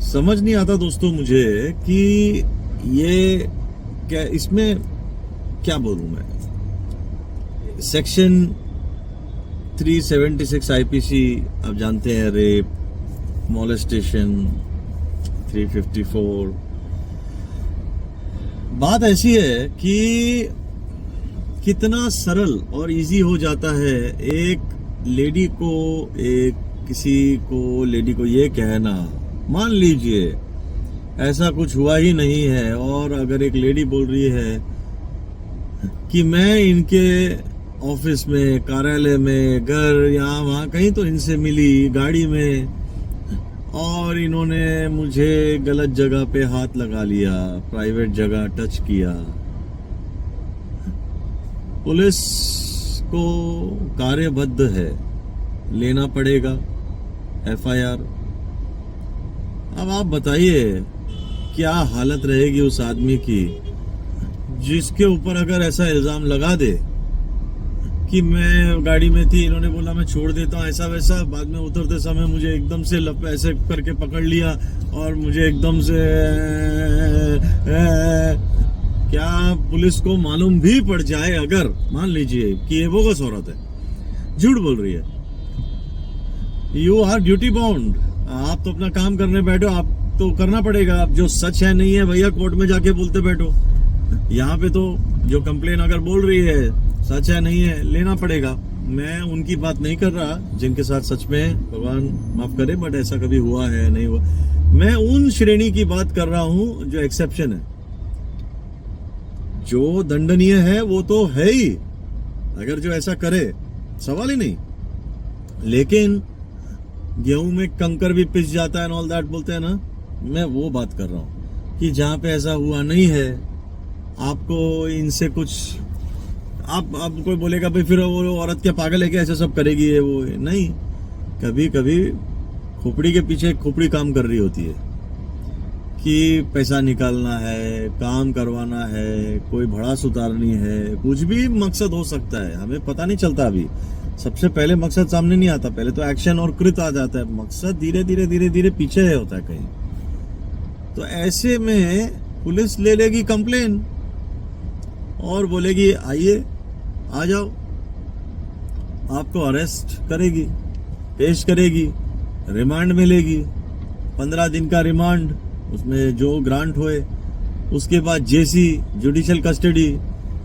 समझ नहीं आता दोस्तों मुझे कि ये क्या, इसमें क्या बोलूं मैं। सेक्शन 376 आईपीसी आप जानते हैं, रेप, मॉलेस्टेशन, 354। बात ऐसी है कि कितना सरल और इजी हो जाता है एक लेडी को, लेडी को ये कहना, मान लीजिए ऐसा कुछ हुआ ही नहीं है, और अगर एक लेडी बोल रही है कि मैं इनके ऑफिस में, कार्यालय में, घर, यहाँ वहाँ कहीं तो इनसे मिली गाड़ी में, और इन्होंने मुझे गलत जगह पे हाथ लगा लिया, प्राइवेट जगह टच किया, पुलिस को कार्यबद्ध है, लेना पड़ेगा एफआईआर। अब आप बताइए क्या हालत रहेगी उस आदमी की जिसके ऊपर अगर ऐसा इल्जाम लगा दे कि मैं गाड़ी में थी, इन्होंने बोला मैं छोड़ देता हूँ, ऐसा वैसा, बाद में उतरते समय मुझे एकदम से ऐसे करके पकड़ लिया और मुझे एकदम से क्या पुलिस को मालूम भी पड़ जाए, अगर मान लीजिए कि ये बोगस औरत है, झूठ बोल रही है, यू आर ड्यूटी बाउंड, आप तो अपना काम करने बैठो, आप तो करना पड़ेगा। आप जो सच है नहीं है भैया कोर्ट में जाके बोलते बैठो, यहाँ पे तो जो कंप्लेन अगर बोल रही है सच है नहीं है, लेना पड़ेगा। मैं उनकी बात नहीं कर रहा जिनके साथ सच में, भगवान माफ करे, बट ऐसा कभी हुआ है नहीं हुआ। मैं उन श्रेणी की बात कर रहा हूं जो एक्सेप्शन है, जो दंडनीय है वो तो है ही, अगर जो ऐसा करे सवाल ही नहीं। लेकिन गेहूं में कंकर भी पिस जाता है, ऑल दैट बोलते हैं ना, मैं वो बात कर रहा हूं कि जहां पे ऐसा हुआ नहीं है, आपको इनसे कुछ, आप कोई बोलेगा भाई फिर वो औरत क्या पागल है क्या, ऐसा सब करेगी ये वो, नहीं। कभी कभी खोपड़ी के पीछे खोपड़ी काम कर रही होती है कि पैसा निकालना है, काम करवाना है, कोई भड़ास उतारनी है, कुछ भी मकसद हो सकता है, हमें पता नहीं चलता। अभी सबसे पहले मकसद सामने नहीं आता, पहले तो एक्शन और कृत आ जाता है, मकसद धीरे धीरे धीरे धीरे पीछे होता है कहीं। तो ऐसे में पुलिस ले लेगी कंप्लेन और बोलेगी आइए, आ जाओ, आपको अरेस्ट करेगी, पेश करेगी, रिमांड मिलेगी, 15 दिन का रिमांड, उसमें जो ग्रांट हुए, उसके बाद जेसी, जुडिशियल कस्टडी,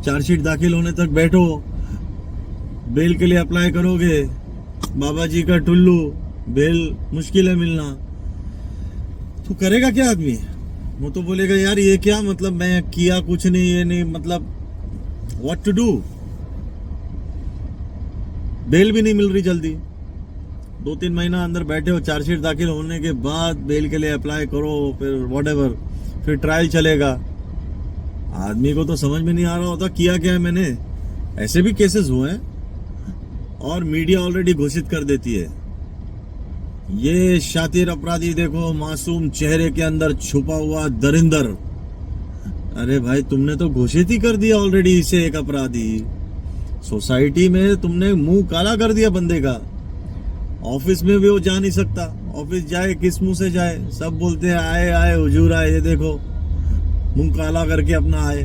चार्जशीट दाखिल होने तक बैठो, बेल के लिए अप्लाई करोगे, बाबा जी का टुल्लू, बेल मुश्किल है मिलना, तो करेगा क्या आदमी? वो तो बोलेगा यार ये क्या, मतलब मैं किया कुछ नहीं, ये नहीं, मतलब व्हाट टू डू। बेल भी नहीं मिल रही जल्दी, 2-3 महीना अंदर बैठे हो, चार्जशीट दाखिल होने के बाद बेल के लिए अप्लाई करो, फिर व्हाटएवर, फिर ट्रायल चलेगा। आदमी को तो समझ में नहीं आ रहा होता किया क्या है मैंने। ऐसे भी केसेस हुए हैं और मीडिया ऑलरेडी घोषित कर देती है, ये शातिर अपराधी देखो, मासूम चेहरे के अंदर छुपा हुआ दरिंदर। अरे भाई तुमने तो घोषित ही कर दिया ऑलरेडी इसे एक अपराधी, सोसाइटी में तुमने मुंह काला कर दिया बंदे का। ऑफिस में भी वो जा नहीं सकता, ऑफिस जाए किस मुंह से जाए, सब बोलते हैं आए आए हुजूर आए, ये देखो मुंह काला करके अपना आए।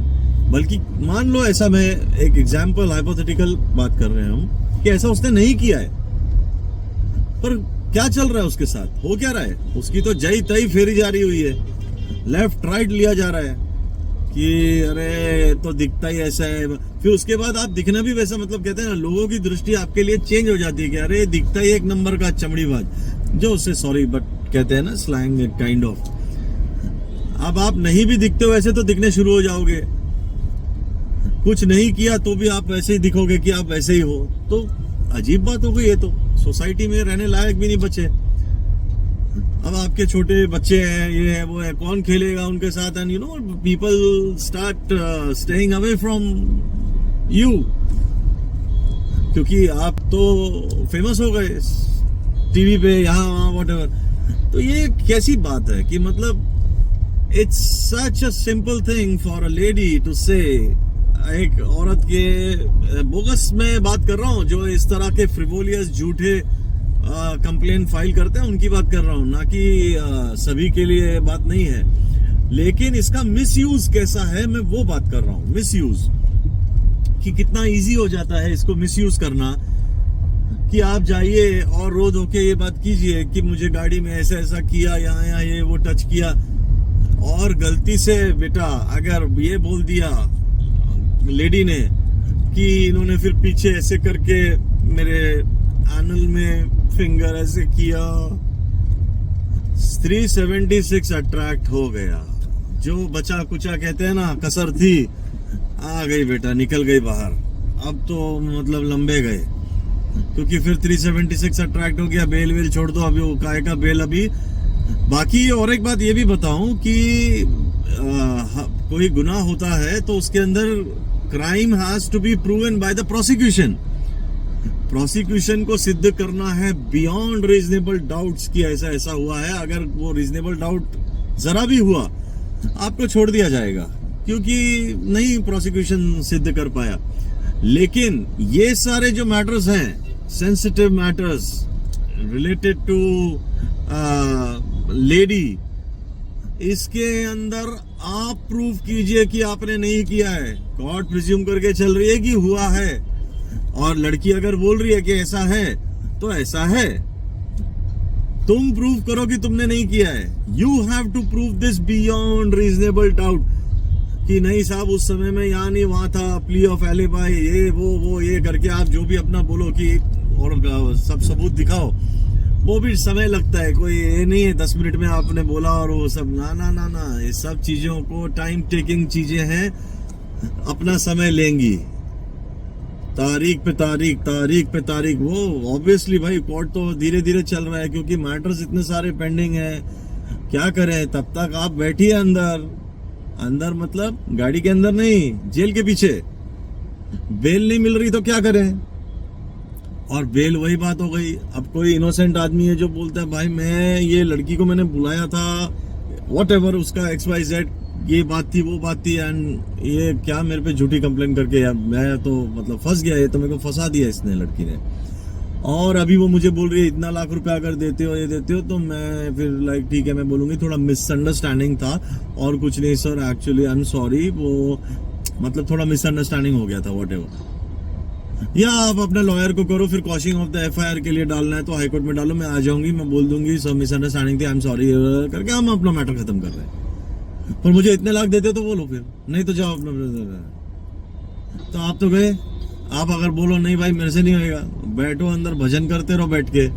बल्कि मान लो ऐसा, मैं एक एग्जाम्पल, हाइपोथेटिकल बात कर रहे हैं हम, कि ऐसा उसने नहीं किया है, पर क्या चल रहा है उसके साथ, हो क्या रहा है, उसकी तो जई तई फेरी जारी हुई है, लेफ्ट राइट लिया जा रहा है कि अरे तो दिखता ही ऐसा है, फिर उसके बाद आप दिखना भी वैसा, मतलब कहते हैं ना, लोगों की दृष्टि आपके लिए चेंज हो जाती है कि अरे दिखता ही एक नंबर का चमड़ीबाज, जो उससे सॉरी बट कहते हैं ना स्लैंग काइंड ऑफ। अब आप नहीं भी दिखते हो वैसे तो दिखने शुरू हो जाओगे, कुछ नहीं किया तो भी आप वैसे ही दिखोगे कि आप वैसे ही हो, तो अजीब बात हो गई। ये तो सोसाइटी में रहने लायक भी नहीं बचे। अब आपके छोटे बच्चे हैं, ये है वो है, कौन खेलेगा उनके साथ, and you know people start staying away from you, क्योंकि आप तो फेमस हो गए टीवी पे, यहाँ वहाँ व्हाटएवर। तो ये कैसी बात है कि मतलब it's such a simple thing for a lady to say, एक औरत के बोगस में बात कर रहा हूँ जो इस तरह के फ्रिवोलियस झूठे कंप्लेन फाइल करते हैं उनकी बात कर रहा हूँ, ना कि सभी के लिए बात नहीं है। लेकिन इसका मिसयूज कैसा है मैं वो बात कर रहा हूँ। मिसयूज कि कितना इजी हो जाता है इसको मिसयूज करना, कि आप जाइए और रो धो के ये बात कीजिए कि मुझे गाड़ी में ऐसा ऐसा किया, यहाँ ये वो टच किया, और गलती से बेटा अगर ये बोल दिया लेडी ने कि इन्होंने फिर पीछे ऐसे करके मेरे एनल में फिंगर ऐसे किया, 376 अट्रैक्ट हो गया। जो बचा कुचा कहते हैं ना, कसर थी, आ गई बेटा, निकल गई बाहर। अब तो मतलब लंबे गए, क्योंकि फिर 376 अट्रैक्ट हो गया। बेल वेल छोड़ दो, अभी वो काय का बेल अभी बाकी। और एक बात ये भी बताऊं कि कोई गुनाह होता है तो उसके अंदर crime has to be proven by the prosecution. Prosecution को सिद्ध करना है बियॉन्ड रीजनेबल डाउट्स कि ऐसा ऐसा हुआ है। अगर वो रीजनेबल डाउट जरा भी हुआ, आपको छोड़ दिया जाएगा, क्योंकि नहीं प्रोसिक्यूशन सिद्ध कर पाया। लेकिन ये सारे जो मैटर्स हैं, sensitive matters related to lady, इसके अंदर आप प्रूव कीजिए कि आपने नहीं किया है। कोर्ट प्रिज्यूम करके चल रही है कि हुआ है, और लड़की अगर बोल रही है कि ऐसा है तो ऐसा है। तुम प्रूव करो कि तुमने नहीं किया है। You have to prove this beyond reasonable doubt कि नहीं साहब उस समय में यहाँ नहीं वहां था, प्ली ऑफ एलिबाई, ये वो ये करके आप जो भी अपना बोलो कि और सब सबूत दिखाओ, वो भी समय लगता है। कोई ये नहीं है 10 मिनट में आपने बोला और वो सब, ना ना ना ना, ये सब चीजों को टाइम टेकिंग चीजें हैं, अपना समय लेंगी। तारीख पे तारीख, तारीख पे तारीख। वो ऑब्वियसली भाई कोर्ट तो धीरे धीरे चल रहा है, क्योंकि मैटर्स इतने सारे पेंडिंग है। क्या करें, तब तक आप बैठिए अंदर। अंदर मतलब गाड़ी के अंदर नहीं, जेल के पीछे। बेल नहीं मिल रही तो क्या करें। और बेल वही बात हो गई। अब कोई इनोसेंट आदमी है जो बोलता है भाई मैं ये लड़की को मैंने बुलाया था, व्हाटएवर उसका XYZ, ये बात थी वो बात थी, एंड ये क्या मेरे पे झूठी कंप्लेन करके, यार मैं तो मतलब फंस गया, ये तो मेरे को फंसा दिया इसने, लड़की ने। और अभी वो मुझे बोल रही है इतना लाख रुपया अगर देते हो, ये देते हो, तो मैं फिर लाइक ठीक है मैं बोलूंगी थोड़ा मिसअंडरस्टैंडिंग था और कुछ नहीं sir, actually I am sorry, वो मतलब थोड़ा मिसअंडरस्टैंडिंग हो गया था, व्हाटएवर। या आप अपने लॉयर को करो, फिर कॉशिंग ऑफ द FIR के लिए डालना है तो हाईकोर्ट में डालो, मैं आ जाऊंगी, मैं बोल दूंगी सब मिसअंडरस्टैंडिंग थी, आई एम सॉरी करके हम अपना मैटर खत्म कर रहे हैं। पर मुझे इतने लाख देते हो तो बोलो, फिर नहीं तो जाओ अपना। तो आप तो गए, आप अगर बोलो नहीं भाई मेरे से नहीं होएगा, बैठो अंदर भजन करते रहो बैठ के।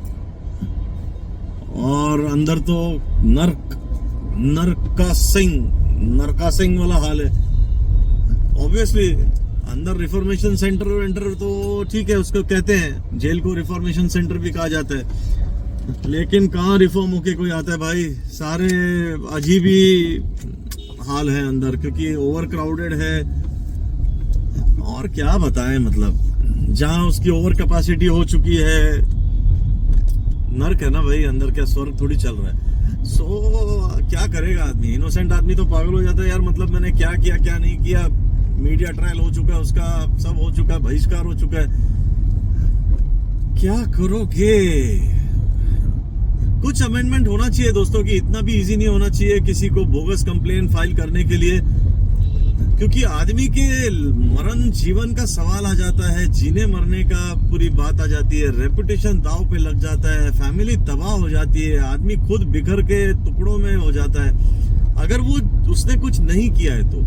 और अंदर तो नरकासिंग वाला हाल है। ऑब्वियसली अंदर रिफॉर्मेशन सेंटर तो ठीक है, उसको कहते हैं, जेल को रिफॉर्मेशन सेंटर भी कहा जाता है। लेकिन कहाँ रिफॉर्म होके कोई आता है भाई, सारे अजीब ही हाल है अंदर, क्योंकि ओवर क्राउडेड है। और क्या बताएं, मतलब जहां उसकी ओवर कैपेसिटी हो चुकी है, नर्क है ना भाई अंदर, क्या स्वर्ग थोड़ी चल रहा है। सो क्या करेगा आदमी, इनोसेंट आदमी तो पागल हो जाता है यार, मतलब मैंने क्या किया क्या नहीं किया, मीडिया ट्रायल हो चुका है उसका, सब हो चुका है, बहिष्कार हो चुका है, क्या करोगे। कुछ अमेंडमेंट होना चाहिए दोस्तों, कि इतना भी इजी नहीं होना चाहिए किसी को बोगस कंप्लेन फाइल करने के लिए, क्योंकि आदमी के मरण जीवन का सवाल आ जाता है, जीने मरने का पूरी बात आ जाती है, रेपुटेशन दांव पे लग जाता है, फैमिली तबाह हो जाती है, आदमी खुद बिखर के टुकड़ों में हो जाता है। अगर वो उसने कुछ नहीं किया है तो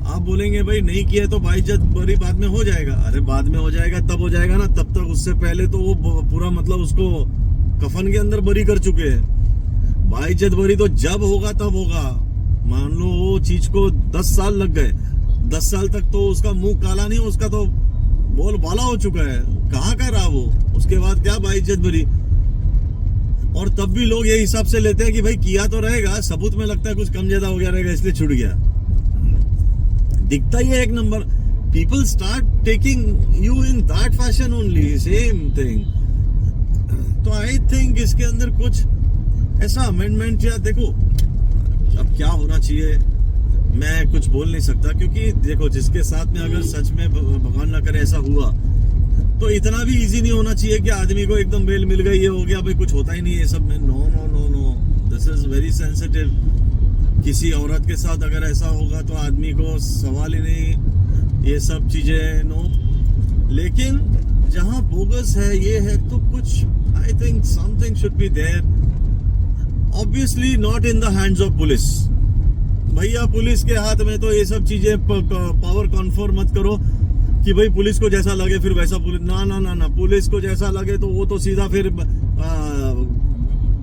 आप बोलेंगे भाई नहीं किया तो भाई जब बरी बाद में हो जाएगा। अरे बाद में हो जाएगा तब हो जाएगा ना, तब तक उससे पहले तो वो पूरा मतलब उसको कफन के अंदर बरी कर चुके हैं। भाई जद बरी तो जब होगा तब होगा। मान लो वो चीज को 10 साल लग गए, 10 साल तक तो उसका मुंह काला नहीं, उसका तो बोल बाला हो चुका है, कहाँ का रहा वो। उसके बाद क्या भाई इज्जत बरी। और तब भी लोग ये हिसाब से लेते हैं कि भाई किया तो रहेगा, सबूत में लगता है कुछ कम ज्यादा हो गया रहेगा इसलिए छूट गया। दिखता ही है एक number. People start taking you in that fashion only, same thing. तो आई थिंक इसके अंदर कुछ ऐसा अमेंडमेंट, या देखो अब क्या होना चाहिए मैं कुछ बोल नहीं सकता, क्योंकि देखो जिसके साथ में अगर सच में भगवान ना करे ऐसा हुआ तो इतना भी इजी नहीं होना चाहिए कि आदमी को एकदम बेल मिल गई, ये हो गया भाई, कुछ होता ही नहीं है सब में। No no no no, this is very sensitive. किसी औरत के साथ अगर ऐसा होगा तो आदमी को सवाल ही नहीं, ये सब चीजें नो। लेकिन जहां बोगस है ये है तो कुछ, I think something should be there, obviously not in the hands of police. भैया पुलिस के हाथ में तो ये सब चीजें पावर कॉन्फर मत करो कि भाई पुलिस को जैसा लगे फिर वैसा पुलिस, ना ना ना ना, पुलिस को जैसा लगे तो वो तो सीधा फिर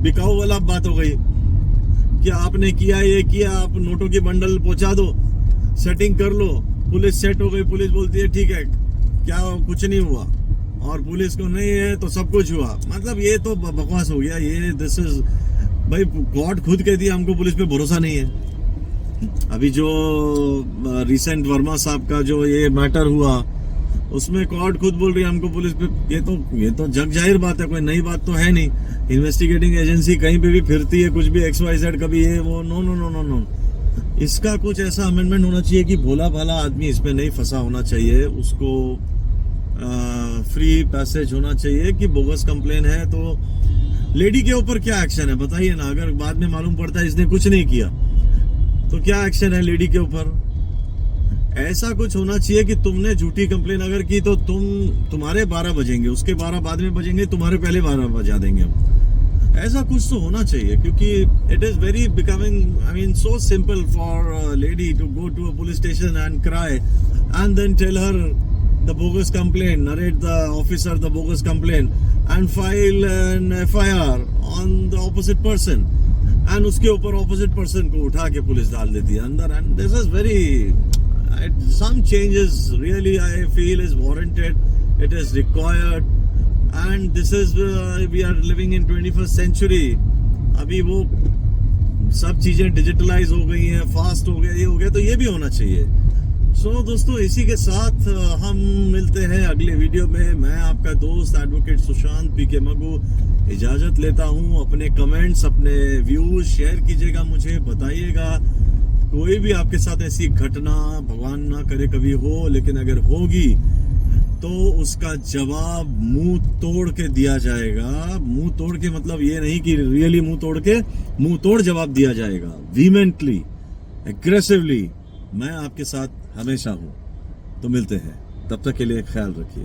बिकाऊ वाला बात हो गई कि आपने किया, ये किया, आप नोटों की बंडल पहुंचा दो, सेटिंग कर लो, पुलिस सेट हो गई, पुलिस बोलती है ठीक है, क्या कुछ नहीं हुआ, और पुलिस को नहीं है तो सब कुछ हुआ। मतलब ये तो बकवास हो गया ये। दिस इज भाई, गॉड खुद कहती है हमको पुलिस पे भरोसा नहीं है। अभी जो रिसेंट वर्मा साहब का जो ये मैटर हुआ, उसमें कोर्ट खुद बोल रही है हमको पुलिस पे, ये तो जग जाहिर बात है, कोई नई बात तो है नहीं। इन्वेस्टिगेटिंग एजेंसी कहीं पे भी फिरती है, कुछ भी XYZ, कभी ये वो, no no no no no. इसका कुछ ऐसा अमेंडमेंट होना चाहिए कि भोला भाला आदमी इसमें नहीं फंसा होना चाहिए, उसको फ्री पैसेज होना चाहिए कि बोगस कंप्लेन है तो लेडी के ऊपर क्या एक्शन है बताइए ना। अगर बाद में मालूम पड़ता है इसने कुछ नहीं किया तो क्या एक्शन है लेडी के ऊपर? ऐसा कुछ होना चाहिए कि तुमने झूठी कंप्लेन अगर की तो तुम्हारे 12 बजेंगे, उसके 12 बाद में बजेंगे, तुम्हारे पहले 12 बजा देंगे हम। ऐसा कुछ तो होना चाहिए, क्योंकि it is very becoming, I mean so simple for lady to go to a police station and cry and then tell her the bogus complaint, narrate the officer the bogus complaint and file an FIR on the opposite person, and उसके ऊपर opposite person को उठा के police डाल देती है अंदर। and this is very, some changes really I feel is warranted, it is required, and this is we are living in 21st century। अभी वो सब चीजें डिजिटलाइज हो गई हैं, फास्ट हो गया, ये हो गया, तो ये भी होना चाहिए। दोस्तों इसी के साथ हम मिलते हैं अगले वीडियो में। मैं आपका दोस्त एडवोकेट सुशांत PK मगू इजाजत लेता हूं। अपने कमेंट्स, अपने व्यूज शेयर कीजिएगा, मुझे बताइएगा कोई भी आपके साथ ऐसी घटना, भगवान ना करे कभी हो, लेकिन अगर होगी तो उसका जवाब मुंह तोड़ के दिया जाएगा। मुंह तोड़ के मतलब ये नहीं कि रियली मुंह तोड़ के, मुंह तोड़ जवाब दिया जाएगा, वीमेंटली, एग्रेसिवली। मैं आपके साथ हमेशा हूं। तो मिलते हैं, तब तक के लिए ख्याल रखिए।